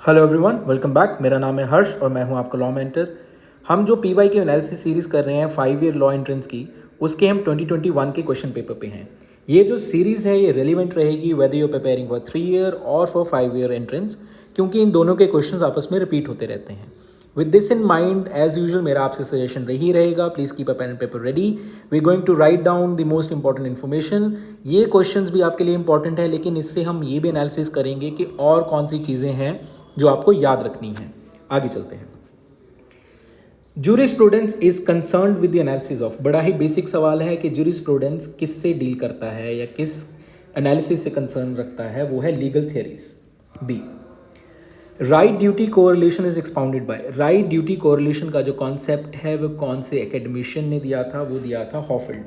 Hello everyone, welcome back. मेरा नाम है हर्ष और मैं हूं आपका लॉ मेंटर। हम जो पीवाई की एनालिसिस सीरीज़ कर रहे हैं 5 ईयर लॉ एंट्रेंस की, उसके हम 2021 के क्वेश्चन पेपर पे हैं। ये जो सीरीज़ है ये रेलिवेंट रहेगी whether you preparing for 3 year और फॉर 5 ईयर एंट्रेंस, क्योंकि इन दोनों के क्वेश्चंस आपस में रिपीट होते रहते हैं। With this in mind, as usual मेरा आपसे सजेशन रही रहेगा, please keep a pen and paper ready. We going to write down the most important information. ये क्वेश्चंस भी आपके लिए इंपॉर्टेंट है, लेकिन इससे हम ये भी एनालिसिस करेंगे कि और कौन सी चीज़ें हैं जो आपको याद रखनी है। आगे चलते हैं। Jurisprudence is concerned with the analysis of, बड़ा ही बेसिक सवाल है कि जूरिस्प्रूडेंस किससे डील करता है या किस एनालिसिस से कंसर्न रखता है, वो है legal theories. B, right duty correlation is expounded by. Right duty correlation का जो कॉन्सेप्ट है वो कौन से एकेडमिशियन ने दिया था? वो दिया था हॉफिल्ड।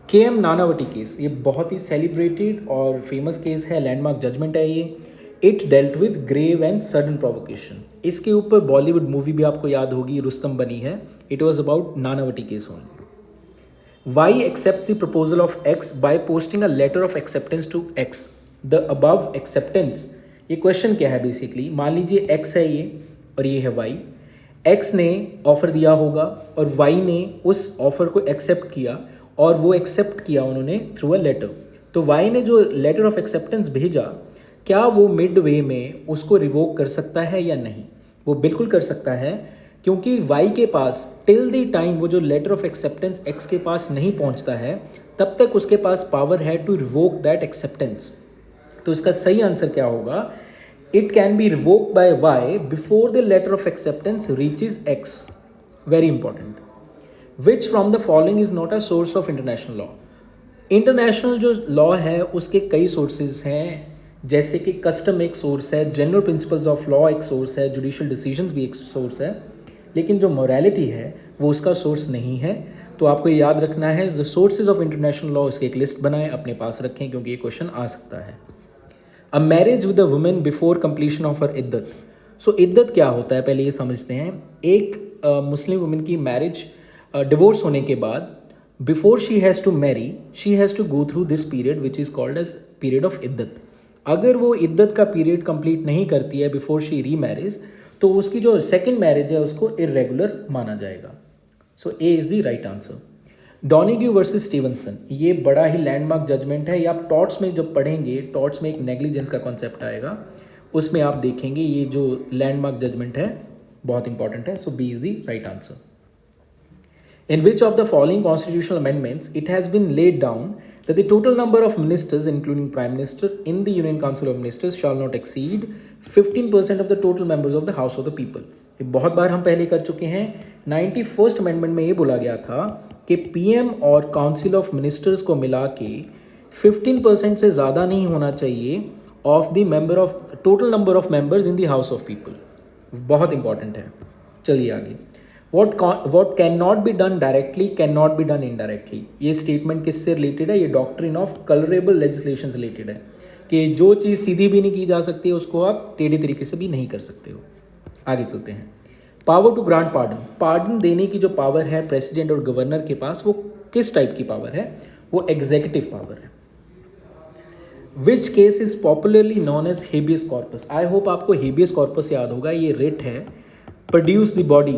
KM नानावटी केस, ये बहुत ही सेलिब्रेटेड और फेमस केस है, लैंडमार्क जजमेंट है ये। It dealt with grave and sudden provocation. इसके ऊपर बॉलीवुड मूवी भी आपको याद होगी, रुस्तम बनी है। It was about Nanavati case only. Y accept the proposal of X by posting a letter of acceptance to X. The above acceptance, ये क्वेश्चन क्या है बेसिकली, मान लीजिए एक्स है ये और ये है वाई। एक्स ने ऑफर दिया होगा और वाई ने उस ऑफर को एक्सेप्ट किया, और वो एक्सेप्ट किया उन्होंने थ्रू अ लेटर। तो वाई ने जो लेटर ऑफ एक्सेप्टेंस भेजा, क्या वो मिड वे में उसको रिवोक कर सकता है या नहीं? वो बिल्कुल कर सकता है, क्योंकि वाई के पास टिल द टाइम वो जो लेटर ऑफ एक्सेप्टेंस एक्स के पास नहीं पहुंचता है, तब तक उसके पास पावर है टू रिवोक दैट एक्सेप्टेंस। तो इसका सही आंसर क्या होगा? It can be revoke by Y before the letter of acceptance reaches X. Very important. Which from the following is not a source of international law. International जो law है उसके कई sources हैं, जैसे कि कस्टम एक सोर्स है, general principles of law एक सोर्स है, जुडिशियल डिसीजंस भी एक सोर्स है, लेकिन जो मोरालिटी है वो उसका सोर्स नहीं है। तो आपको ये याद रखना है, the sources of international law, उसकी एक लिस्ट बनाएं, अपने पास रखें, क्योंकि ये क्वेश्चन आ सकता है। A marriage with a woman before completion of her इद्दत। सो इद्दत क्या होता है पहले ये समझते हैं। एक मुस्लिम वुमेन की मैरिज डिवोर्स होने के बाद, before she has to marry, she has to go through this period which is called as period of इद्दत। अगर वो इद्दत का पीरियड कंप्लीट नहीं करती है बिफोर शी री मैरिज, तो उसकी जो सेकेंड मैरिज है उसको इरेगुलर माना जाएगा। So A is the right answer. Donoghue versus Stevenson, ये बड़ा ही लैंडमार्क जजमेंट है। ये आप टॉर्ट्स में जब पढ़ेंगे, टॉर्ट्स में एक नेग्लिजेंस का कॉन्सेप्ट आएगा, उसमें आप देखेंगे ये जो लैंडमार्क जजमेंट है बहुत इंपॉर्टेंट है। So B is the right answer. In which of the following constitutional amendments it has been laid down that the total number of ministers, including Prime Minister, in the Union Council of Ministers shall not exceed 15% of the total members of the House of the People। ये बहुत बार हम पहले कर चुके हैं। 91st amendment में ये बोला गया था कि पीएम और काउंसिल ऑफ मिनिस्टर्स को मिला के 15% से ज़्यादा नहीं होना चाहिए of the member of total number of members in the house of people. बहुत इंपॉर्टेंट है। चलिए आगे। What cannot be done directly cannot be done indirectly। ये स्टेटमेंट किससे रिलेटेड है? ये डॉक्ट्रिन ऑफ कलरेबल लेजिस्लेशन से रिलेटेड है, कि जो चीज़ सीधी भी नहीं की जा सकती है उसको आप टेढ़े तरीके से भी नहीं कर सकते हो। आगे चलते हैं। Power to grant pardon, pardon देने की जो पावर है प्रेसिडेंट और गवर्नर के पास, वो किस टाइप की पावर है? वो एग्जीक्यूटिव पावर है। Which case is popularly known as habeas corpus. I hope आपको हेबियस कॉर्पस याद होगा। ये रिट है, प्रोड्यूस द बॉडी।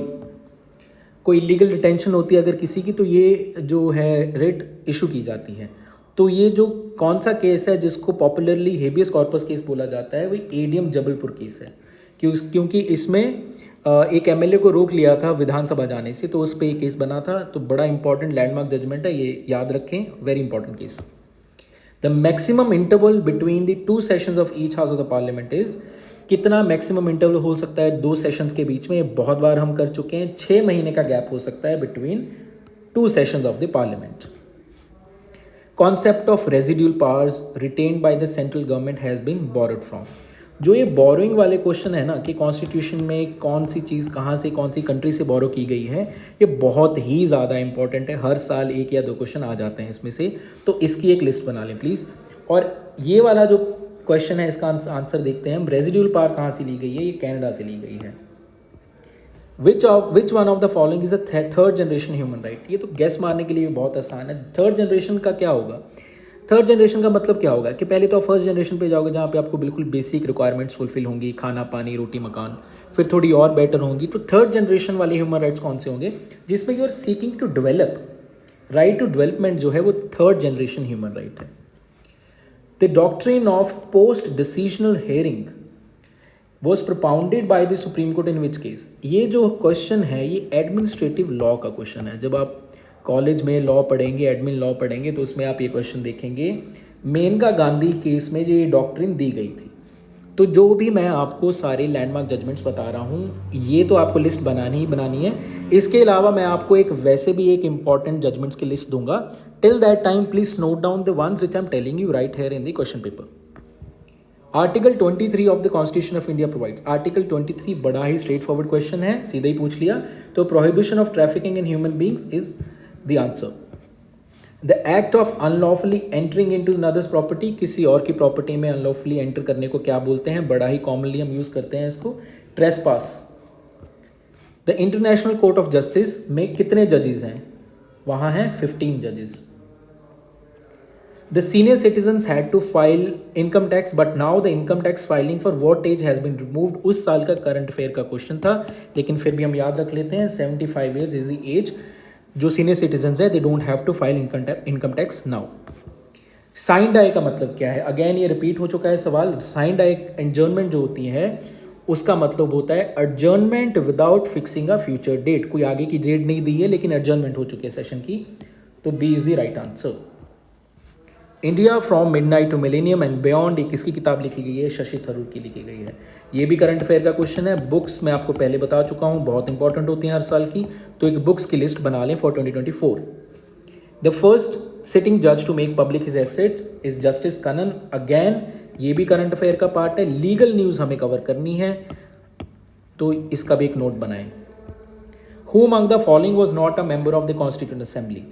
कोई लीगल डिटेंशन होती है अगर किसी की, तो ये जो है रिट इशू की जाती है। तो ये जो कौन सा केस है जिसको पॉपुलरली हेबियस कॉर्पस केस बोला जाता है, वो एडीएम जबलपुर केस है। क्योंकि इसमें एक एमएलए को रोक लिया था विधानसभा जाने से, तो उस पर एक केस बना था। तो बड़ा इंपॉर्टेंट लैंडमार्क जजमेंट है, ये याद रखें, very important case. The maximum interval between the 2 sessions of each house of the parliament is, कितना मैक्सिमम इंटरवल हो सकता है 2 सेशंस के बीच में? बहुत बार हम कर चुके हैं। 6 महीने का गैप हो सकता है between 2 sessions of the parliament. Concept of residual powers retained by the central government has been borrowed from. जो ये बोरोइंग वाले क्वेश्चन है ना, कि कॉन्स्टिट्यूशन में कौन सी चीज़ कहाँ से कौन सी कंट्री से बोरो की गई है, ये बहुत ही ज़्यादा इंपॉर्टेंट है। हर साल 1 या 2 क्वेश्चन आ जाते हैं इसमें से, तो इसकी एक लिस्ट बना लें प्लीज़। और ये वाला जो क्वेश्चन है इसका आंसर देखते हैं हम। रेजिड्यूल पावर कहाँ से ली गई है? ये कनाडा से ली गई है। Which one of the following is a third generation human right. ये तो गेस मारने के लिए बहुत आसान है। थर्ड जनरेशन का क्या होगा? थर्ड जनरेशन का मतलब क्या होगा कि पहले तो आप फर्स्ट जनरेशन पे जाओगे जहाँ पे आपको बिल्कुल बेसिक रिक्वायरमेंट्स फुलफिल होंगी, खाना पानी रोटी मकान, फिर थोड़ी और बेटर होंगी। तो थर्ड जनरेशन वाले ह्यूमन राइट्स कौन से होंगे, जिसमें you are seeking to develop, right to development जो है वो थर्ड जनरेशन ह्यूमन राइट है। The doctrine of post decisional hearing was propounded by the Supreme Court in which case. ये जो क्वेश्चन है ये एडमिनिस्ट्रेटिव लॉ का क्वेश्चन है। जब आप कॉलेज में लॉ पढ़ेंगे, एडमिन लॉ पढ़ेंगे, तो उसमें आप ये क्वेश्चन देखेंगे। मेनका गांधी केस में ये डॉक्ट्रिन दी गई थी। तो जो भी मैं आपको सारे लैंडमार्क जजमेंट्स बता रहा हूँ, ये तो आपको लिस्ट बनानी ही बनानी है। इसके अलावा मैं आपको एक वैसे भी एक इंपॉर्टेंट जजमेंट्स की लिस्ट दूंगा। Till that time please note down the ones which I am telling you right here in the question paper. Article 23 of the constitution of India provides. Article 23 बड़ा ही स्ट्रेट फॉरवर्ड क्वेश्चन है, सीधा ही पूछ लिया। तो prohibition of trafficking in human beings is the answer. The act of unlawfully entering into another's property, किसी और की property में अनलॉफुली एंटर करने को क्या बोलते हैं, बड़ा ही कॉमनली हम यूज करते हैं इसको, trespass. The international court of justice में कितने जजेस हैं, वहां हैं 15 जजेस। The senior citizens had to file income tax, but now the income tax filing for what age has been removed। उस साल का करंट अफेयर का क्वेश्चन था, लेकिन फिर भी हम याद रख लेते हैं 75 years इज द एज जो सीनियर सिटीजन्स है, they don't have to file income tax now. साइंड आय का मतलब क्या है, अगेन ये रिपीट हो चुका है सवाल। साइंड आय एडजर्नमेंट जो होती है उसका मतलब होता है adjournment without fixing a future date. कोई आगे की डेट नहीं दी है लेकिन एडजर्नमेंट हो चुकी है सेशन की, तो B is the right answer. India from midnight to millennium and beyond, ये किसकी किताब लिखी गई है, शशि थरूर की लिखी गई है। ये भी करंट अफेयर का क्वेश्चन है। बुक्स मैं आपको पहले बता चुका हूँ, बहुत इंपॉर्टेंट होती हैं हर साल की, तो एक बुक्स की लिस्ट बना लें फॉर 2024। द फर्स्ट सिटिंग जज to make public his asset is justice Kannan. Again ये भी करंट अफेयर का पार्ट है। लीगल न्यूज़ हमें कवर करनी है, तो इसका भी एक नोट बनाएं। Who among the following was not a member of the constituent assembly.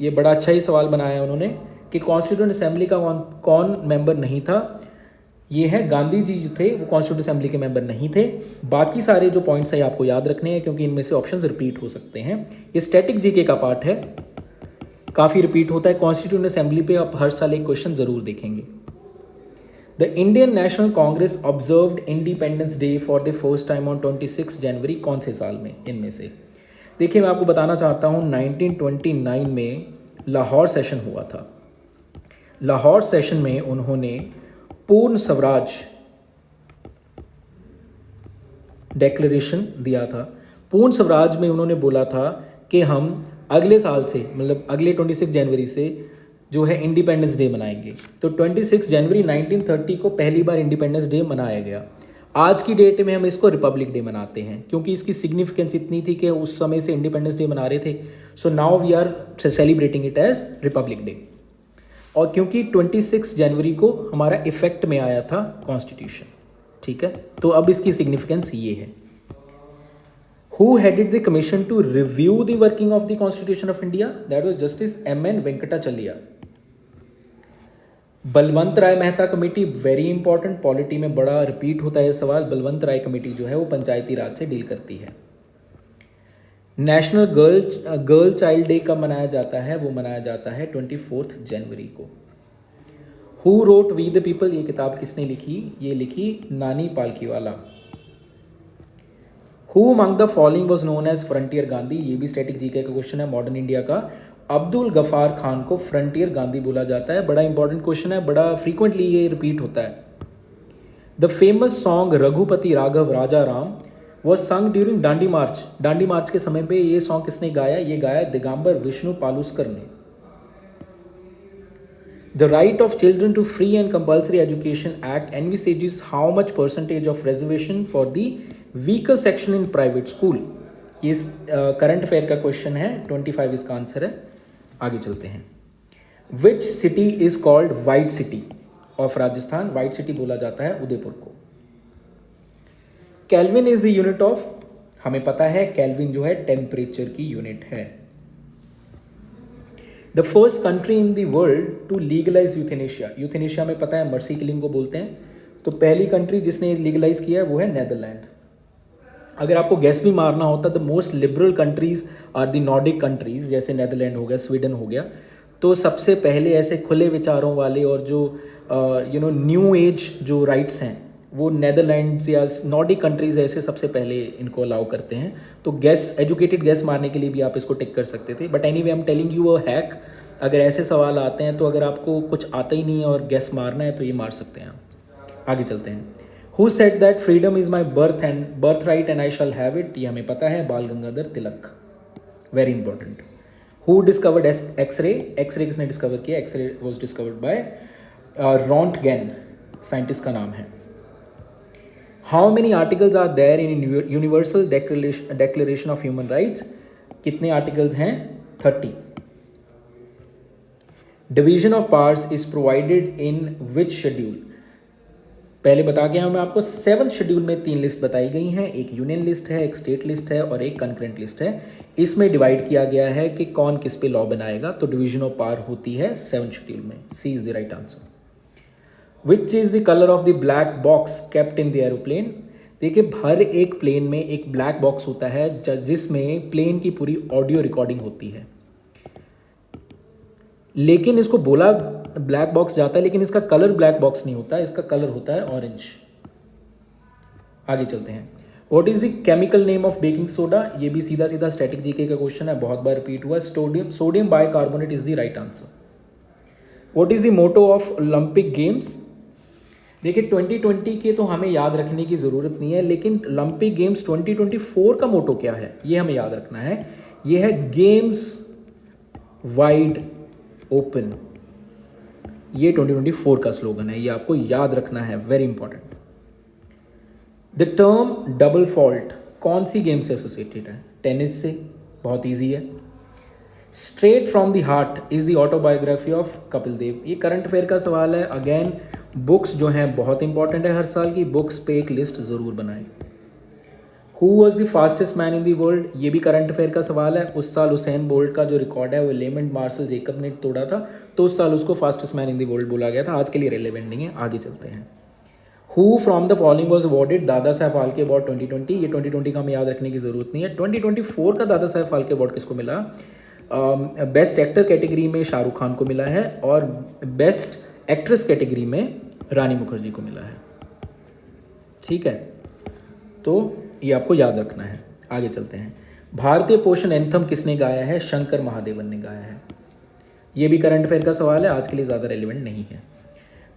ये बड़ा अच्छा ही सवाल बनाया है उन्होंने कि कॉन्स्टिट्यूएंट असेंबली का कौन मेंबर नहीं था। ये है गांधी जी जो थे वो कॉन्स्टिट्यूएंट असेंबली के मेंबर नहीं थे। बाकी सारे जो पॉइंट्स है आपको याद रखने हैं क्योंकि इनमें से ऑप्शंस रिपीट हो सकते हैं। ये स्टैटिक जीके का पार्ट है, काफ़ी रिपीट होता है। कॉन्स्टिट्यूएंट असेंबली पे आप हर साल एक क्वेश्चन जरूर देखेंगे। The Indian national Congress observed independence day for the first time on 26 जनवरी, कौन से साल में इनमें से। देखिए मैं आपको बताना चाहता हूँ 1929 में लाहौर सेशन हुआ था। लाहौर सेशन में उन्होंने पूर्ण स्वराज डेक्लेरेशन दिया था। पूर्ण स्वराज में उन्होंने बोला था कि हम अगले साल से, मतलब अगले 26 जनवरी से जो है इंडिपेंडेंस डे मनाएंगे। तो 26 जनवरी 1930 को पहली बार इंडिपेंडेंस डे मनाया गया। आज की डेट में हम इसको रिपब्लिक डे मनाते हैं क्योंकि इसकी सिग्निफिकेंस इतनी थी कि उस समय से इंडिपेंडेंस डे मना रहे थे। So now we are celebrating it as Republic Day. और क्योंकि 26 जनवरी को हमारा इफेक्ट में आया था कॉन्स्टिट्यूशन, ठीक है, तो अब इसकी सिग्निफिकेंस ये है। Who headed the commission to review the working of the constitution of India, that was justice MN Venkatachaliah. Balwant Rai Mehta committee, very important, polity में बड़ा रिपीट होता है सवाल। बलवंत राय कमेटी जो है वो पंचायती राज से डील करती है। नेशनल गर्ल चाइल्ड डे कब मनाया जाता है, वो मनाया जाता है 24 जनवरी को। Who wrote we the people, ये किताब किसने लिखी, ये लिखी Nani Palkhivala. Who among the following was known as Frontier Gandhi, ये भी स्टैटिक जीके का क्वेश्चन है मॉडर्न इंडिया का। अब्दुल गफार खान को फ्रंटियर गांधी बोला जाता है। बड़ा इंपॉर्टेंट क्वेश्चन है, बड़ा फ्रीक्वेंटली ये रिपीट होता है। The famous song Raghupati Raghav Raja Ram was sung during Dandi march. Dandi march के समय पे ये सॉन्ग किसने गाया, ये गाया दिगंबर विष्णु पालुस्कर ने। The right of children to free and compulsory education act envisages how much percentage of reservation for the weaker section in private school. ये करंट अफेयर का क्वेश्चन है, 25 इसका आंसर है। आगे चलते हैं। Which city is called white city of Rajasthan, white city बोला जाता है उदयपुर को। Kelvin is the unit of, हमें पता है केल्विन जो है टेम्परेचर की यूनिट है। The first country in the world to legalise euthanasia, euthanasia में पता है मर्सी किलिंग को बोलते हैं, तो पहली कंट्री जिसने लीगलाइज किया है वो है नेदरलैंड। अगर आपको गैस भी मारना होता the most liberal countries are the Nordic countries, जैसे नेदरलैंड हो गया, स्वीडन हो गया, तो सबसे पहले ऐसे खुले विचारों वाले और जो न्यू एज जो राइट्स हैं वो नेदरलैंड्स या नॉर्डिक कंट्रीज़ ऐसे सबसे पहले इनको अलाउ करते हैं। तो गैस एजुकेटेड गैस मारने के लिए भी आप इसको टिक कर सकते थे। But anyway I am telling you a hack, अगर ऐसे सवाल आते हैं तो अगर आपको कुछ आता ही नहीं है और गैस मारना है तो ये मार सकते हैं आप। आगे चलते हैं। Who said that freedom is my birthright and I shall have it, ये हमें पता है, Bal Gangadhar Tilak. Very important. Who discovered X-ray, X-ray किसने डिस्कवर किया? X-ray was discovered by Roentgen, scientist का नाम है। How many articles are there in universal declaration of human rights, कितने आर्टिकल्स हैं? 30। Division of powers is provided in which schedule, पहले बता गया हूं मैं आपको। 7 शेड्यूल में 3 लिस्ट बताई गई हैं, एक यूनियन लिस्ट है, एक स्टेट लिस्ट है और एक कंकरेंट लिस्ट है। इसमें डिवाइड किया गया है कि कौन किस पे लॉ बनाएगा, तो डिवीजन ऑफ पावर होती है 7 शेड्यूल में। C is the right answer. Which is the colour of the black box kept in the aeroplane, देखिए हर एक प्लेन में एक ब्लैक बॉक्स होता है जिसमें प्लेन की पूरी ऑडियो रिकॉर्डिंग होती है, लेकिन इसको बोला ब्लैक बॉक्स जाता है लेकिन इसका कलर ब्लैक बॉक्स नहीं होता, इसका कलर होता है ऑरेंज। आगे चलते हैं। What is the chemical name of baking soda, ये भी सीधा सीधा स्टैटिक जीके का क्वेश्चन है, बहुत बार रिपीट हुआ। Sodium bicarbonate is the right answer. What is the motto of Olympic Games, देखिए 2020 के तो हमें याद रखने की ज़रूरत नहीं है, लेकिन ओलंपिक गेम्स 2024 का मोटो क्या है ये हमें याद रखना है। ये है गेम्स वाइड ओपन, ये 2024 का स्लोगन है, ये आपको याद रखना है, very important. The term double fault कौन सी गेम से एसोसिएटेड है? टेनिस से, बहुत इजी है। Straight from the heart is the autobiography of Kapil Dev, ये करंट अफेयर का सवाल है। अगेन बुक्स जो हैं बहुत इंपॉर्टेंट है, हर साल की बुक्स पे एक लिस्ट ज़रूर बनाएं। Who was the fastest man in the world, ये भी करंट अफेयर का सवाल है। उस साल हुसैन बोल्ट का जो रिकॉर्ड है वो लेमेंट मार्शल जेकब ने तोड़ा था, तो उस साल उसको fastest man in the world बोला गया था। आज के लिए रेलेवेंट नहीं है, आगे चलते हैं। Who from the following was awarded Dada Saheb Phalke award 2020, ये 2020 का हमें याद रखने की ज़रूरत नहीं है। 2024 का दादा साहब फाल्के अवार्ड किसको मिला? बेस्ट एक्टर कैटेगरी में शाहरुख खान को मिला है और बेस्ट एक्ट्रेस कैटेगरी में रानी मुखर्जी को मिला है। ठीक है, तो ये आपको याद रखना है। आगे चलते हैं। भारतीय पोषण एंथम किसने गाया है? शंकर महादेवन ने गाया है। ये भी करंट अफेयर का सवाल है, आज के लिए ज़्यादा रेलिवेंट नहीं है।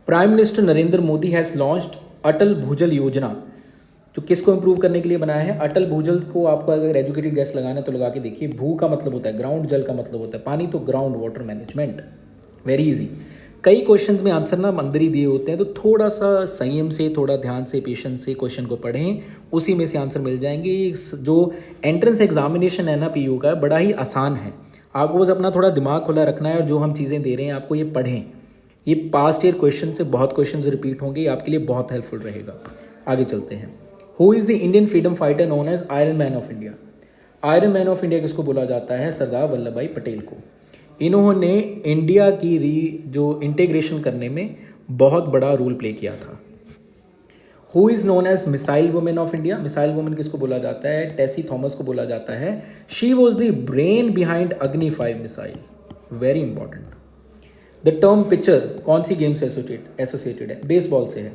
Prime minister Narendra Modi has launched Atal Bhujal Yojana, जो किसको इंप्रूव करने के लिए बनाया है? अटल भूजल को आपको अगर एजुकेटेड गैस लगाना है तो लगा के देखिए। भू का मतलब होता है ग्राउंड, जल का मतलब होता है पानी, तो ground water management. Very easy. कई क्वेश्चंस में आंसर ना अंदर ही दिए होते हैं, तो थोड़ा सा संयम से, थोड़ा ध्यान से, पेशेंस से क्वेश्चन को पढ़ें, उसी में से आंसर मिल जाएंगे। जो एंट्रेंस एग्जामिनेशन है ना पीयू का, बड़ा ही आसान है। आपको बस अपना थोड़ा दिमाग खुला रखना है और जो हम चीज़ें दे रहे हैं आपको ये पढ़ें। ये पास्ट ईयर क्वेश्चन से बहुत क्वेश्चन रिपीट होंगे, ये आपके लिए बहुत हेल्पफुल रहेगा। आगे चलते हैं। Who is the Indian freedom fighter known as Iron Man of India? Iron Man of India किसको बोला जाता है? सरदार वल्लभ भाई पटेल को। इन्होंने इंडिया की जो इंटीग्रेशन करने में बहुत बड़ा रोल प्ले किया था। Who is known as missile women of India? Missile women किसको बोला जाता है? टेसी थॉमस को बोला जाता है। She was the brain behind Agni 5 missile, very important. The term pitcher कौन सी गेम से एसोसिएटेड है? बेसबॉल से है।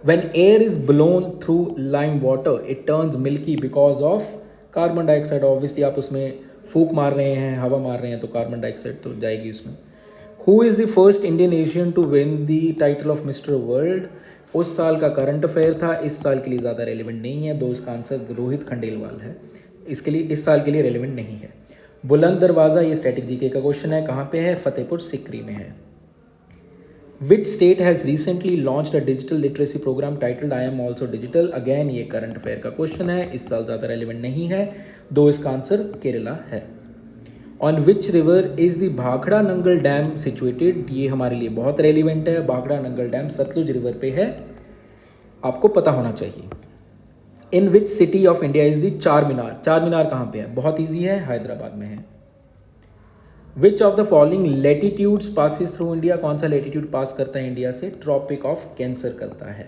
When air is blown through lime water, it turns milky because of carbon dioxide. Obviously आप उसमें फूक मार रहे हैं, हवा मार रहे हैं, तो कार्बन डाइऑक्साइड तो जाएगी उसमें। Who is the first Indian Asian to win the title of Mister World? उस साल का करंट अफेयर था, इस साल के लिए ज़्यादा रेलिवेंट नहीं है। दो इसका आंसर रोहित खंडेलवाल है, इसके लिए इस साल के लिए रेलिवेंट नहीं है। बुलंद दरवाज़ा, ये स्टैटिक जीके का क्वेश्चन है, कहाँ पे है? फतेहपुर सिकरी में है। Which state has recently launched a digital literacy program titled I am also digital? Again ये करंट अफेयर का क्वेश्चन है, इस साल ज़्यादा रेलिवेंट नहीं है। दो इसका आंसर केरला है। On which river is the Bhakra Nangal dam situated? ये हमारे लिए बहुत रेलिवेंट है। भाखड़ा नंगल डैम सतलुज रिवर पे है, आपको पता होना चाहिए। In which city of India is the चार मीनार? चार मीनार कहाँ पे है? बहुत ईजी है, हैदराबाद में है। विच of the following latitudes passes through India? कौन सा लेटीट्यूड पास करता है इंडिया से? ट्रॉपिक ऑफ कैंसर करता है।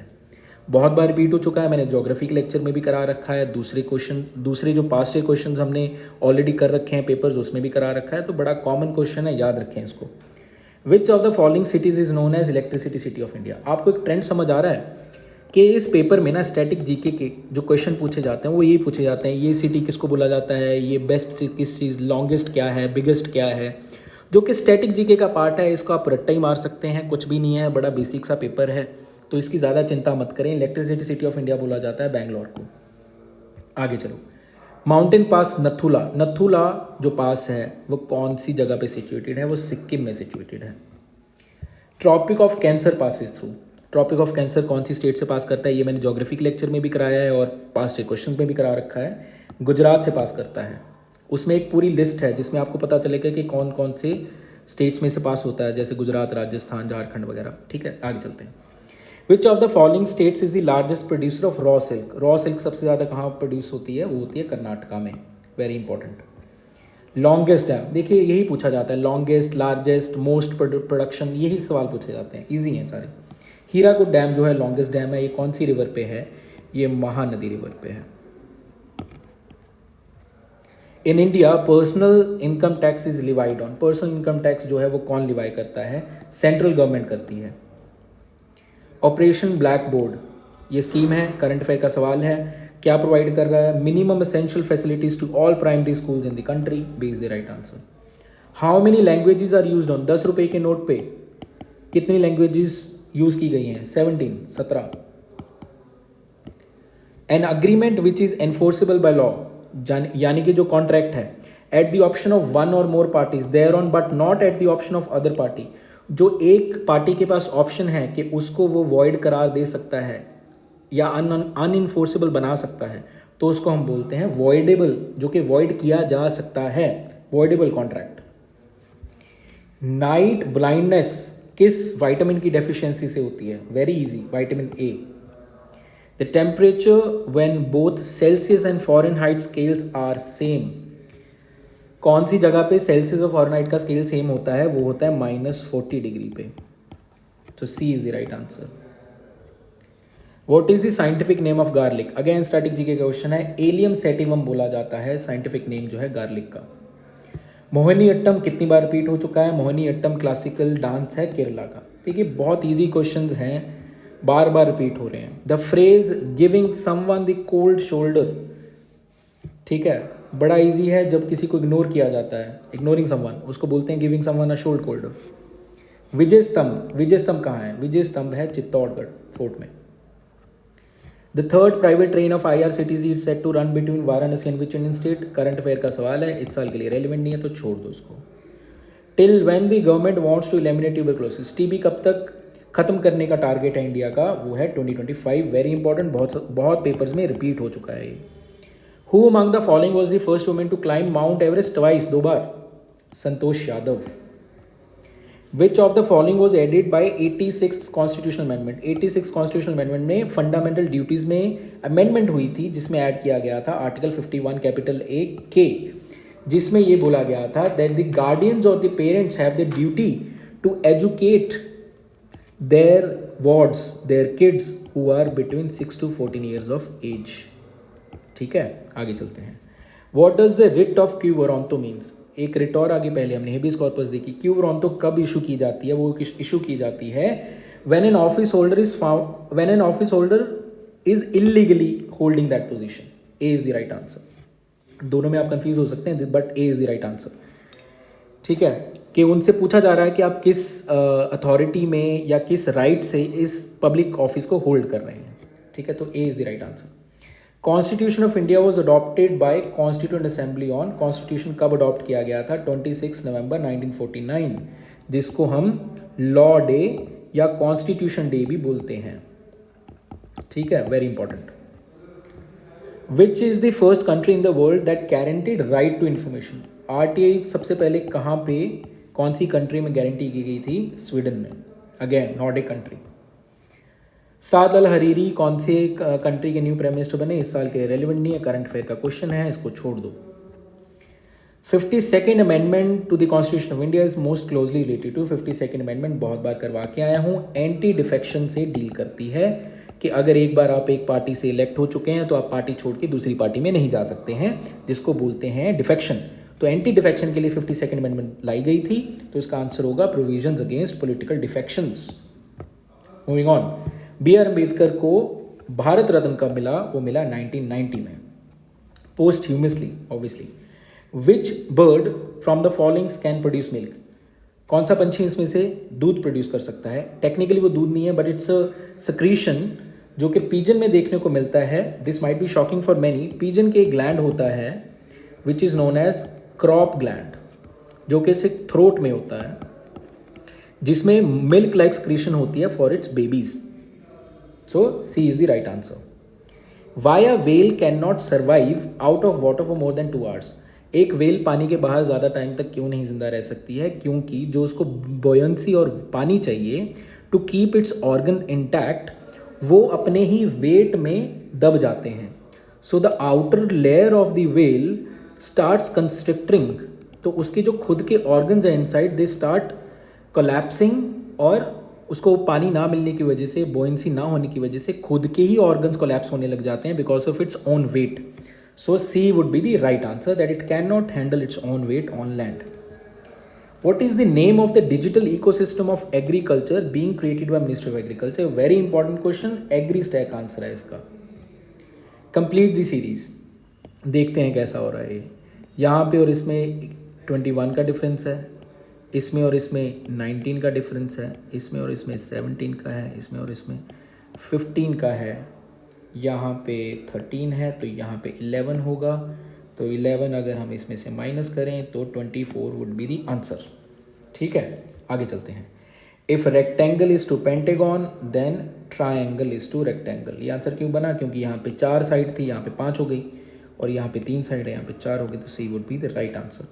बहुत बार रिपीट हो चुका है, मैंने ज्योग्राफी के लेक्चर में भी करा रखा है, दूसरे जो पास्ट ईयर क्वेश्चन हमने ऑलरेडी कर रखे हैं पेपर्स, उसमें भी करा रखा है, तो बड़ा कॉमन क्वेश्चन है, याद रखें इसको। Which of the following cities is known as electricity city of India. आपको एक ट्रेंड समझ आ रहा है कि इस पेपर में ना स्टैटिक जीके के जो क्वेश्चन पूछे जाते हैं वो यही पूछे जाते हैं, ये सिटी किसको बोला जाता है, ये बेस्ट किस चीज़, लॉन्गेस्ट क्या है, बिगेस्ट क्या है, जो कि स्टैटिक जीके का पार्ट है। इसको आप रट्टा ही मार सकते हैं, कुछ भी नहीं है, बड़ा बेसिक सा पेपर है, तो इसकी ज़्यादा चिंता मत करें। इलेक्ट्रिसिटी सिटी ऑफ इंडिया बोला जाता है बैंगलोर को। आगे चलो, माउंटेन पास नथुला। नथुला जो पास है वो कौन सी जगह पे सिचुएटेड है, वो सिक्किम में सिचुएटेड है। Tropic of Cancer passes through. Tropic of Cancer कौन सी स्टेट से पास करता है, ये मैंने ज्योग्राफी के लेक्चर में भी कराया है और पास्ट क्वेश्चन में भी करा रखा है। गुजरात से पास करता है। उसमें एक पूरी लिस्ट है जिसमें आपको पता चलेगा कि कौन कौन से स्टेट्स में से पास होता है, जैसे गुजरात, राजस्थान, झारखंड वगैरह। ठीक है, आगे चलते हैं। विच of the following states is the largest producer of raw silk. Raw silk सबसे ज़्यादा कहाँ प्रोड्यूस होती है, वो होती है कर्नाटका में। Very important. लॉन्गेस्ट डैम, देखिए यही पूछा जाता है, लॉन्गेस्ट, लार्जेस्ट, मोस्ट प्रोडक्शन, यही सवाल पूछे जाते हैं, ईजी हैं सारे। हीराकुद डैम जो है लॉन्गेस्ट डैम है, ये कौन सी रिवर पे है, ये महानदी रिवर पे है। In India personal income tax is levied on. Personal income tax जो है वो कौन लिवाई करता है, सेंट्रल गवर्नमेंट करती है। ऑपरेशन ब्लैक बोर्ड, ये स्कीम है, करंट अफेयर का सवाल है, क्या प्रोवाइड कर रहा है, minimum essential facilities to all primary schools in the country. B is the right answer. How many languages are used on, 10 रुपए के नोट पे कितनी लैंग्वेजेस यूज की गई हैं, 17। An agreement which is enforceable by law, यानी कि जो कॉन्ट्रैक्ट है, at the option of one or more parties thereon but not at the option of other party. जो एक पार्टी के पास ऑप्शन है कि उसको वो वॉइड करार दे सकता है या अनइन्फोर्सेबल बना सकता है, तो उसको हम बोलते हैं वॉइडेबल, जो कि वॉइड किया जा सकता है, वॉइडेबल कॉन्ट्रैक्ट। नाइट ब्लाइंडनेस किस विटामिन की डेफिशिएंसी से होती है, very easy, vitamin A. The temperature when both Celsius and Fahrenheit scales are same, कौन सी जगह पे सेल्सियस और फ़ारेनहाइट का स्केल सेम होता है, वो होता है -40 डिग्री पे। तो C is the right answer. What is the scientific name of garlic, again static GK का क्वेश्चन है। एलियम सैटिवम बोला जाता है साइंटिफिक नेम जो है गार्लिक का। मोहिनीअट्टम कितनी बार रिपीट हो चुका है, मोहिनीअट्टम क्लासिकल डांस है केरला का। देखिए बहुत इजी क्वेश्चंस हैं, बार बार रिपीट हो रहे हैं। The phrase giving someone the cold shoulder, ठीक है, बड़ा इजी है, जब किसी को इग्नोर किया जाता है, इग्नोरिंग समवन, उसको बोलते हैं गिविंग समवन अ शोल्ड कोल्ड। विजय स्तंभ, विजय स्तंभ कहाँ है, विजय स्तंभ है चित्तौड़गढ़ फोर्ट में। The third private train of IRCTC is set to run between Varanasi and which Indian state. Current affair का सवाल है, इस साल के लिए रेलिवेंट नहीं है तो छोड़ दो उसको। Till when the government wants to eliminate tuberculosis, TB कब तक खत्म करने का टारगेट है इंडिया का, वो है 2025। वेरी इंपॉर्टेंट, बहुत पेपर्स में रिपीट हो चुका है ये। Who among the following was the first women to climb Mount Everest twice, 2 बार, Santosh Yadav. Which of the following was added by 86th constitutional amendment. 86th constitutional amendment में फंडामेंटल ड्यूटीज में amendment हुई थी, जिसमें ऐड किया गया था आर्टिकल 51 कैपिटल A के, जिसमें ये बोला गया था दैट द गार्डियंस और the parents have the duty to educate their wards, their kids who are between 6 to 14 years of age. ठीक है, आगे चलते हैं। What does the writ of quo warranto means. एक रिट और आगे पहले हमने हेबियस कॉर्पस देखी। क्यू वॉरंटो कब इशू की जाती है, वो इशू की जाती है when an office holder is found, when an office holder is illegally holding that position. A is the right answer. दोनों में आप कंफ्यूज हो सकते हैं, but A is the right answer. ठीक है, कि उनसे पूछा जा रहा है कि आप किस अथॉरिटी में या किस राइट से इस पब्लिक ऑफिस को होल्ड कर रहे हैं। ठीक है, तो A is the right answer. Constitution of India was adopted by constituent assembly on. Constitution कब अडॉप्ट किया गया था, 26 नवंबर 1949, जिसको हम लॉ डे या कॉन्स्टिट्यूशन डे भी बोलते हैं। ठीक है, very important. Which is the first country in the world that guaranteed right to information. RTI सबसे पहले कहाँ पे, कौन सी कंट्री में गारंटी की गई थी, स्वीडन में, अगेन नॉर्डिक कंट्री। साद अल हरीरी कौन से कंट्री के न्यू प्राइम मिनिस्टर बने, इस साल के रेलिवेंट नहीं है, करंट अफेयर का क्वेश्चन है, इसको छोड़ दो। 52nd amendment to the constitution of India is most closely related to. 52nd amendment बहुत बार करवा के आया हूँ, एंटी डिफेक्शन से डील करती है। कि अगर एक बार आप एक पार्टी से इलेक्ट हो चुके हैं तो आप पार्टी छोड़ के दूसरी पार्टी में नहीं जा सकते हैं, जिसको बोलते हैं डिफेक्शन। तो एंटी डिफेक्शन के लिए 52nd अमेंडमेंट लाई गई थी, तो इसका आंसर होगा provisions against political defections. Moving on, B R Ambedkar को भारत रत्न कब मिला? वो मिला 1990 में, posthumously obviously. Which bird from the followings can produce milk? कौन सा पंछी इसमें से दूध प्रोड्यूस कर सकता है? टेक्निकली वो दूध नहीं है, बट इट्स अ सक्रीशन जो कि पीजन में देखने को मिलता है। This might be shocking for many. Pigeon के एक ग्लैंड होता है which is known as crop gland, जो कि सिर्फ थ्रोट में होता है, जिसमें मिल्क लाइक सक्रीशन होती है for its babies. So C is the right answer. Why a whale can not survive out of water for more than 2 hours? एक वेल पानी के बाहर ज़्यादा टाइम तक क्यों नहीं जिंदा रह सकती है? क्योंकि जो उसको बॉयंसी और पानी चाहिए to keep its organ intact, वो अपने ही वेट में दब जाते हैं। So the outer layer of the whale starts constricting, तो उसके जो खुद के ऑर्गन्स हैं इनसाइड, दे स्टार्ट कोलैप्सिंग, और उसको पानी ना मिलने की वजह से, बॉयंसी ना होने की वजह से खुद के ही ऑर्गन्स कोलैप्स होने लग जाते हैं because of its own weight. So C would be the right answer, that it can not handle its own weight on land. What is the name of the digital ecosystem of agriculture being created by Ministry of Agriculture? Very important question, AgriStack answer है इसका। Complete the series, देखते हैं कैसा हो रहा है ये। यहाँ पे और इसमें 21 का डिफरेंस है, इसमें और इसमें 19 का डिफरेंस है, इसमें और इसमें 17 का है, इसमें और इसमें 15 का है, यहाँ पे 13 है, तो यहाँ पे 11 होगा। तो 11 अगर हम इसमें से माइनस करें तो 24 वुड बी दी आंसर। ठीक है, आगे चलते हैं। If rectangle is to pentagon then triangle is to rectangle. ये आंसर क्यों बना? क्योंकि यहाँ पे 4 साइड थी, यहाँ पे 5 हो गई, और यहाँ पे 3 साइड है, यहाँ पे 4 हो गई, तो C would be the right answer.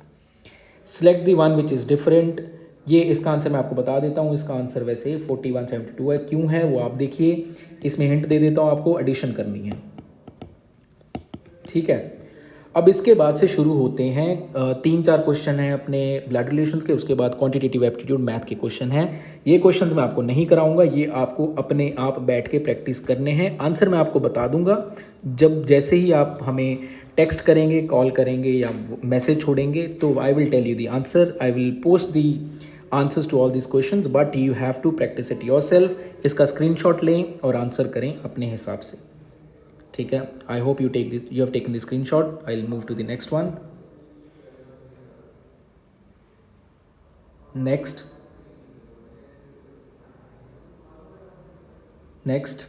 Select the one which is different. ये इसका आंसर मैं आपको बता देता हूँ। इसका आंसर वैसे 4172 है। क्यों है वो आप देखिए, इसमें हिंट दे देता हूँ आपको, एडिशन करनी है। ठीक है, अब इसके बाद से शुरू होते हैं 3-4 क्वेश्चन हैं अपने ब्लड रिलेशंस के, उसके बाद क्वांटिटेटिव एप्टीट्यूड मैथ के क्वेश्चन हैं। ये क्वेश्चंस मैं आपको नहीं कराऊंगा, ये आपको अपने आप बैठ के प्रैक्टिस करने हैं। आंसर मैं आपको बता दूंगा जब, जैसे ही आप हमें टेक्स्ट करेंगे, कॉल करेंगे या मैसेज छोड़ेंगे, तो I will tell you the answer. I will post the answers to all this questions, but you have to practise it yourself. इसका स्क्रीनशॉट लें और आंसर करें अपने हिसाब से। ठीक है, I hope you have taken the screenshot. I will move to the next one. Next next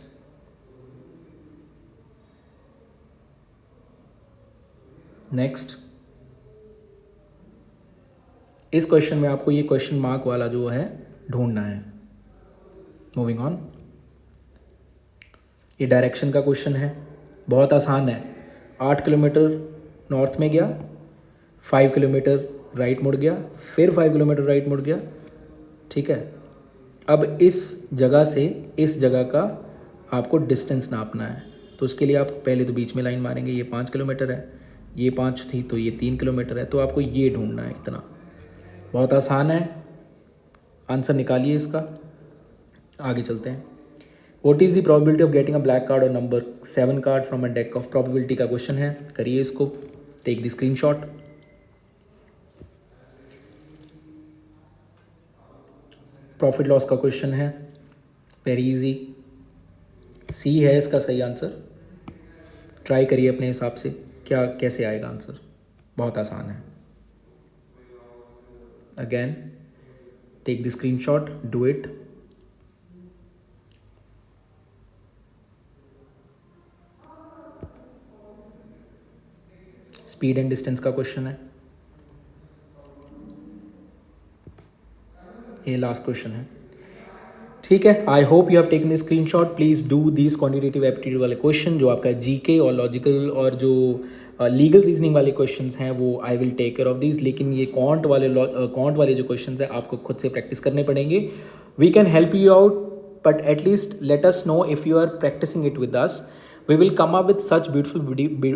next इस क्वेश्चन में आपको ये क्वेश्चन मार्क वाला जो है ढूंढना है। मूविंग ऑन, ये डायरेक्शन का क्वेश्चन है, बहुत आसान है। 8 किलोमीटर नॉर्थ में गया, 5 किलोमीटर राइट मुड़ गया, फिर 5 किलोमीटर राइट मुड़ गया। ठीक है, अब इस जगह से इस जगह का आपको डिस्टेंस नापना है, तो उसके लिए आप पहले तो बीच में लाइन मारेंगे। ये 5 किलोमीटर है, ये 5 थी, तो ये 3 किलोमीटर है, तो आपको ये ढूंढना है। इतना बहुत आसान है, आंसर निकालिए इसका। आगे चलते हैं। What is the probability of getting a black card or number 7 card from a deck of probability का क्वेश्चन है, करिए इसको। Take the screenshot. Profit loss का क्वेश्चन है, वेरी इजी। सी है इसका सही आंसर। ट्राई करिए अपने हिसाब से क्या कैसे आएगा आंसर, बहुत आसान है। Again take the screenshot, do it. Speed and distance का क्वेश्चन है, ये लास्ट क्वेश्चन है। ठीक है, I hope you have taken the screenshot. Please do this quantitative aptitude वाले क्वेश्चन, जो आपका जीके और लॉजिकल और जो लीगल रीजनिंग वाले क्वेश्चंस हैं वो I will take care of this. लेकिन ये क्वांट वाले जो क्वेश्चंस हैं आपको खुद से प्रैक्टिस करने पड़ेंगे। We can help you out, but at least let us know if you are practising it with us. We will come up with such beautiful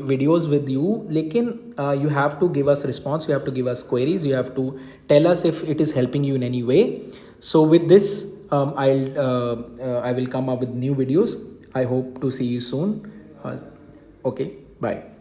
videos with you, लेकिन you have to give us response, you have to give us queries, you have to tell us if it is helping you in any way. So with this I will come up with new videos. I hope to see you soon. Okay, bye.